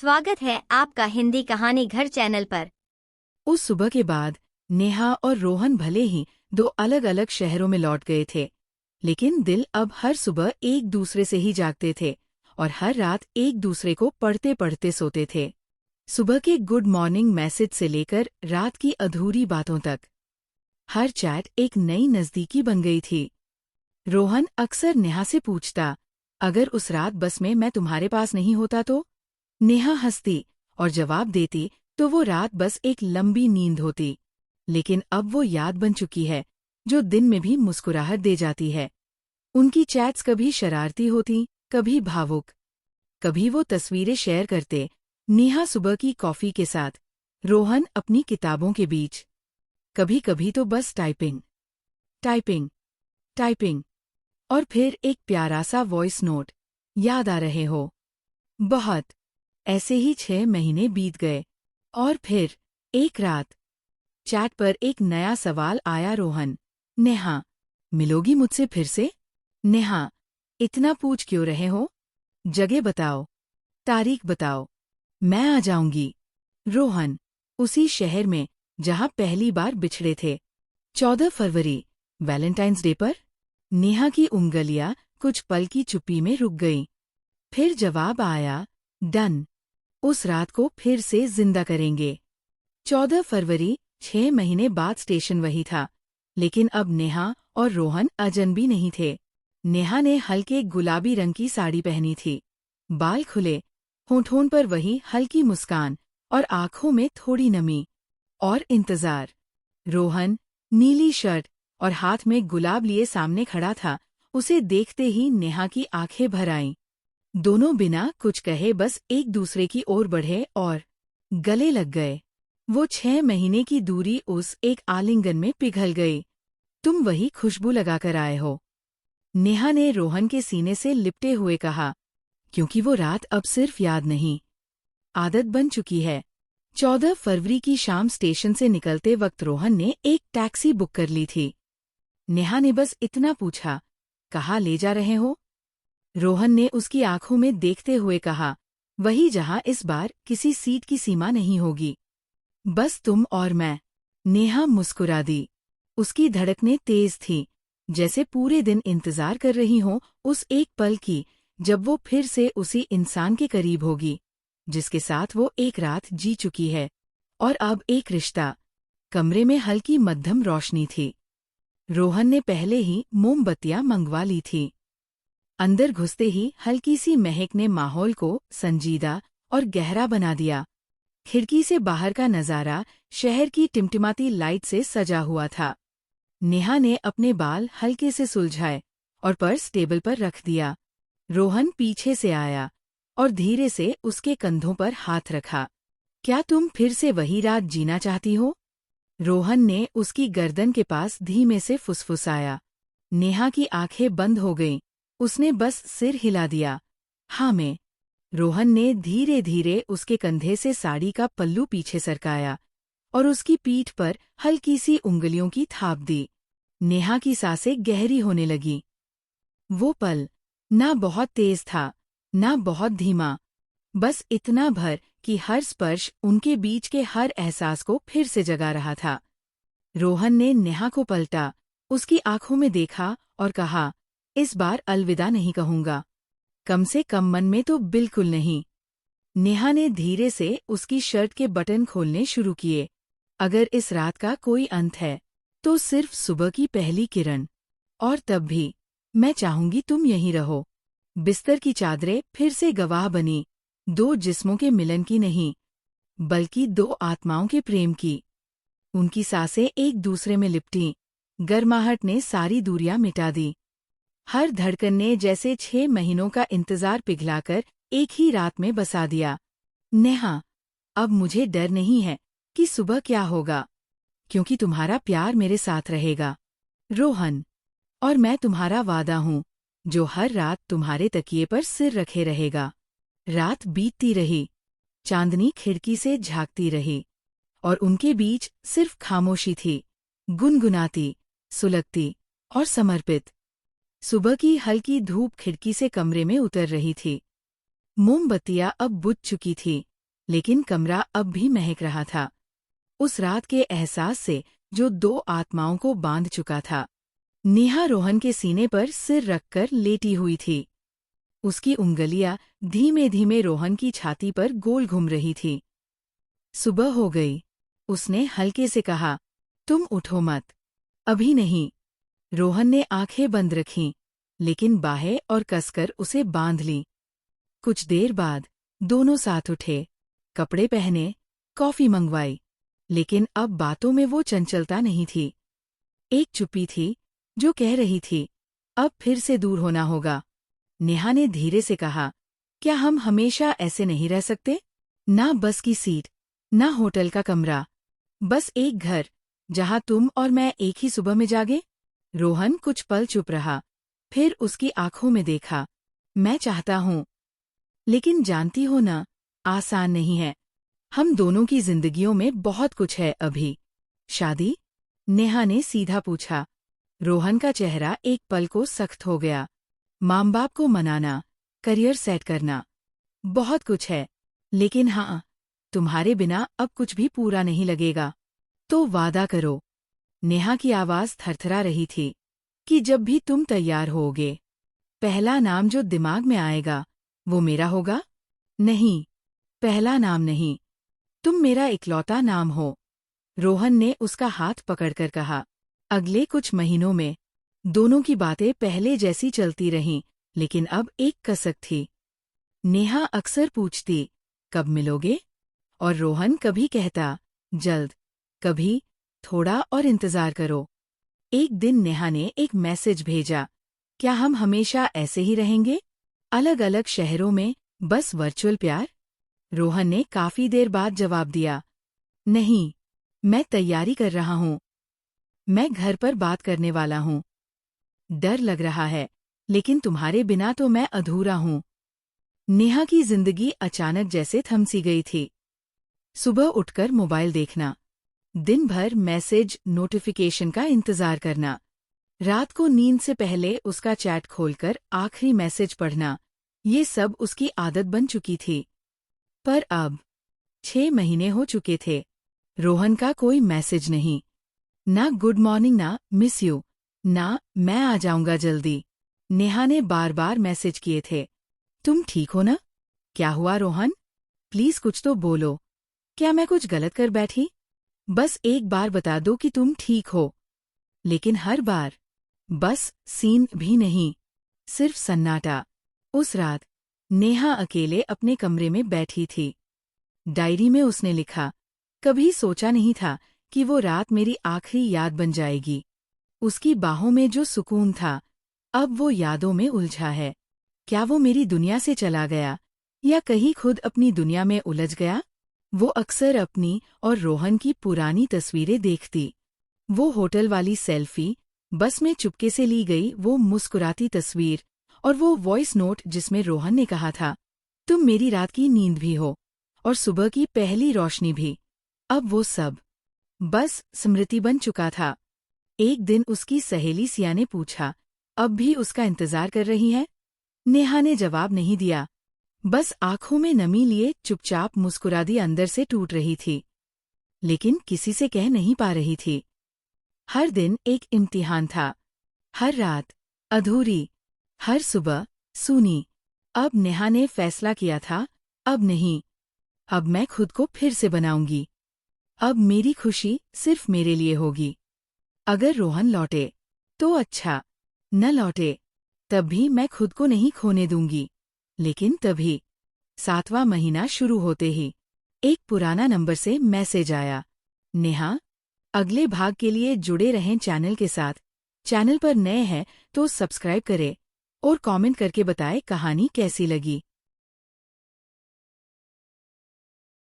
स्वागत है आपका हिंदी कहानी घर चैनल पर। उस सुबह के बाद नेहा और रोहन भले ही दो अलग अलग शहरों में लौट गए थे, लेकिन दिल अब हर सुबह एक दूसरे से ही जागते थे और हर रात एक दूसरे को पढ़ते पढ़ते सोते थे। सुबह के गुड मॉर्निंग मैसेज से लेकर रात की अधूरी बातों तक हर चैट एक नई नज़दीकी बन गई थी। रोहन अक्सर नेहा से पूछता, अगर उस रात बस में मैं तुम्हारे पास नहीं होता तो? नेहा हंसती और जवाब देती तो वो रात बस एक लंबी नींद होती। लेकिन अब वो याद बन चुकी है जो दिन में भी मुस्कुराहट दे जाती है। उनकी चैट्स कभी शरारती होती, कभी भावुक, कभी वो तस्वीरें शेयर करते, नेहा सुबह की कॉफी के साथ, रोहन अपनी किताबों के बीच। कभी कभी तो बस टाइपिंग टाइपिंग टाइपिंग और फिर एक प्यारा सा वॉइस नोट, याद आ रहे हो? बहुत। ऐसे ही 6 महीने बीत गए और फिर एक रात चैट पर एक नया सवाल आया। रोहन, नेहा, मिलोगी मुझसे फिर से? नेहा, इतना पूछ क्यों रहे हो? जगह बताओ, तारीख बताओ, मैं आ जाऊंगी। रोहन, उसी शहर में जहां पहली बार बिछड़े थे। 14 फरवरी, वैलेंटाइंस डे पर। नेहा की उंगलियां कुछ पल की चुप्पी में रुक गईं। फिर जवाब आया, डन। उस रात को फिर से जिंदा करेंगे। 14 फरवरी, 6 महीने बाद स्टेशन वही था, लेकिन अब नेहा और रोहन अजनबी नहीं थे। नेहा ने हल्के गुलाबी रंग की साड़ी पहनी थी, बाल खुले, होठों पर वही हल्की मुस्कान और आंखों में थोड़ी नमी और इंतजार। रोहन नीली शर्ट और हाथ में गुलाब लिए सामने खड़ा था। उसे देखते ही नेहा की आंखें भर आईं। दोनों बिना कुछ कहे बस एक दूसरे की ओर बढ़े और गले लग गए। वो 6 महीने की दूरी उस एक आलिंगन में पिघल गई। तुम वही खुशबू लगाकर आए हो, नेहा ने रोहन के सीने से लिपटे हुए कहा, क्योंकि वो रात अब सिर्फ याद नहीं, आदत बन चुकी है। 14 फरवरी की शाम स्टेशन से निकलते वक्त रोहन ने एक टैक्सी बुक कर ली थी। नेहा ने बस इतना पूछा, कहाँ ले जा रहे हो? रोहन ने उसकी आंखों में देखते हुए कहा, वही जहां इस बार किसी सीट की सीमा नहीं होगी, बस तुम और मैं। नेहा मुस्कुरा दी। उसकी धड़कनें तेज थीं, जैसे पूरे दिन इंतजार कर रही हों उस एक पल की जब वो फिर से उसी इंसान के करीब होगी जिसके साथ वो एक रात जी चुकी है। और अब एक रिश्ता। कमरे में हल्की मध्यम रोशनी थी। रोहन ने पहले ही मोमबत्तियां मंगवा ली थी। अंदर घुसते ही हल्की सी महक ने माहौल को संजीदा और गहरा बना दिया। खिड़की से बाहर का नजारा शहर की टिमटिमाती लाइट से सजा हुआ था। नेहा ने अपने बाल हल्के से सुलझाए और पर्स टेबल पर रख दिया। रोहन पीछे से आया और धीरे से उसके कंधों पर हाथ रखा। क्या तुम फिर से वही रात जीना चाहती हो? रोहन ने उसकी गर्दन के पास धीमे से फुसफुसाया। नेहा की आंखें बंद हो गईं। उसने बस सिर हिला दिया, हाँ मैं। रोहन ने धीरे धीरे उसके कंधे से साड़ी का पल्लू पीछे सरकाया और उसकी पीठ पर हल्की सी उंगलियों की थाप दी। नेहा की सांसें गहरी होने लगी। वो पल ना बहुत तेज था, ना बहुत धीमा, बस इतना भर कि हर स्पर्श उनके बीच के हर एहसास को फिर से जगा रहा था। रोहन ने नेहा को पलटा, उसकी आंखों में देखा और कहा, इस बार अलविदा नहीं कहूंगा, कम से कम मन में तो बिल्कुल नहीं। नेहा ने धीरे से उसकी शर्ट के बटन खोलने शुरू किए। अगर इस रात का कोई अंत है तो सिर्फ सुबह की पहली किरण, और तब भी मैं चाहूंगी तुम यहीं रहो। बिस्तर की चादरें फिर से गवाह बनी, 2 जिस्मों के मिलन की नहीं, बल्कि 2 आत्माओं के प्रेम की। उनकी सांसें एक दूसरे में लिपटीं, गर्माहट ने सारी दूरियां मिटा दी। हर धड़कन ने जैसे 6 महीनों का इंतजार पिघलाकर एक ही रात में बसा दिया। नेहा, अब मुझे डर नहीं है कि सुबह क्या होगा, क्योंकि तुम्हारा प्यार मेरे साथ रहेगा। रोहन, और मैं तुम्हारा वादा हूँ जो हर रात तुम्हारे तकिए पर सिर रखे रहेगा। रात बीतती रही, चांदनी खिड़की से झांकती रही और उनके बीच सिर्फ खामोशी थी, गुनगुनाती, सुलगती और समर्पित। सुबह की हल्की धूप खिड़की से कमरे में उतर रही थी। मोमबत्तियां अब बुझ चुकी थी लेकिन कमरा अब भी महक रहा था, उस रात के एहसास से जो दो आत्माओं को बांध चुका था। नेहा रोहन के सीने पर सिर रखकर लेटी हुई थी। उसकी उंगलियां धीमे धीमे रोहन की छाती पर गोल घूम रही थी। सुबह हो गई, उसने हल्के से कहा। तुम उठो मत। अभी नहीं। रोहन ने आंखें बंद रखीं, लेकिन बाहें और कसकर उसे बांध ली। कुछ देर बाद दोनों साथ उठे, कपड़े पहने, कॉफी मंगवाई, लेकिन अब बातों में वो चंचलता नहीं थी। एक चुप्पी थी जो कह रही थी, अब फिर से दूर होना होगा। नेहा ने धीरे से कहा, क्या हम हमेशा ऐसे नहीं रह सकते? ना बस की सीट, ना होटल का कमरा, बस एक घर जहां तुम और मैं एक ही सुबह में जागे। रोहन कुछ पल चुप रहा, फिर उसकी आंखों में देखा। मैं चाहता हूं, लेकिन जानती हो ना, आसान नहीं है। हम दोनों की जिंदगियों में बहुत कुछ है अभी। शादी? नेहा ने सीधा पूछा। रोहन का चेहरा एक पल को सख्त हो गया। माँ बाप को मनाना, करियर सेट करना, बहुत कुछ है, लेकिन हाँ, तुम्हारे बिना अब कुछ भी पूरा नहीं लगेगा। तो वादा करो। नेहा की आवाज थरथरा रही थी कि जब भी तुम तैयार होगे, पहला नाम जो दिमाग में आएगा वो मेरा होगा। नहीं, पहला नाम नहीं, तुम मेरा इकलौता नाम हो। रोहन ने उसका हाथ पकड़कर कहा। अगले कुछ महीनों में दोनों की बातें पहले जैसी चलती रहीं, लेकिन अब एक कसक थी। नेहा अक्सर पूछती, कब मिलोगे? और रोहन कभी कहता, जल्द, कभी थोड़ा और इंतजार करो। एक दिन नेहा ने एक मैसेज भेजा, क्या हम हमेशा ऐसे ही रहेंगे, अलग अलग शहरों में, बस वर्चुअल प्यार? रोहन ने काफी देर बाद जवाब दिया, नहीं, मैं तैयारी कर रहा हूं। मैं घर पर बात करने वाला हूं। डर लग रहा है, लेकिन तुम्हारे बिना तो मैं अधूरा हूं। नेहा की जिंदगी अचानक जैसे थम सी गई थी। सुबह उठकर मोबाइल देखना, दिन भर मैसेज नोटिफिकेशन का इंतजार करना, रात को नींद से पहले उसका चैट खोलकर आखिरी मैसेज पढ़ना, ये सब उसकी आदत बन चुकी थी। पर अब 6 महीने हो चुके थे, रोहन का कोई मैसेज नहीं, ना गुड मॉर्निंग, ना मिस यू, ना मैं आ जाऊंगा जल्दी। नेहा ने बार बार मैसेज किए थे, तुम ठीक हो ना? क्या हुआ रोहन? प्लीज कुछ तो बोलो। क्या मैं कुछ गलत कर बैठी? बस एक बार बता दो कि तुम ठीक हो। लेकिन हर बार बस सीन भी नहीं, सिर्फ सन्नाटा। उस रात नेहा अकेले अपने कमरे में बैठी थी। डायरी में उसने लिखा, कभी सोचा नहीं था कि वो रात मेरी आखिरी याद बन जाएगी। उसकी बाहों में जो सुकून था, अब वो यादों में उलझा है। क्या वो मेरी दुनिया से चला गया, या कहीं खुद अपनी दुनिया में उलझ गया? वो अक्सर अपनी और रोहन की पुरानी तस्वीरें देखती। वो होटल वाली सेल्फी, बस में चुपके से ली गई वो मुस्कुराती तस्वीर, और वो वॉइस नोट जिसमें रोहन ने कहा था, तुम मेरी रात की नींद भी हो और सुबह की पहली रोशनी भी। अब वो सब बस स्मृति बन चुका था। एक दिन उसकी सहेली सिया ने पूछा, अब भी उसका इंतजार कर रही है? नेहा ने जवाब नहीं दिया, बस आंखों में नमी लिए चुपचाप मुस्कुरा दी, अंदर से टूट रही थी, लेकिन किसी से कह नहीं पा रही थी। हर दिन एक इम्तिहान था, हर रात अधूरी, हर सुबह सूनी। अब नेहा ने फैसला किया था, अब नहीं, अब मैं खुद को फिर से बनाऊंगी। अब मेरी खुशी सिर्फ मेरे लिए होगी। अगर रोहन लौटे तो अच्छा, न लौटे तब भी मैं खुद को नहीं खोने दूंगी। लेकिन तभी 7वां महीना शुरू होते ही एक पुराना नंबर से मैसेज आया, नेहा, अगले भाग के लिए जुड़े रहें चैनल के साथ। चैनल पर नए हैं तो सब्सक्राइब करें और कमेंट करके बताएं कहानी कैसी लगी।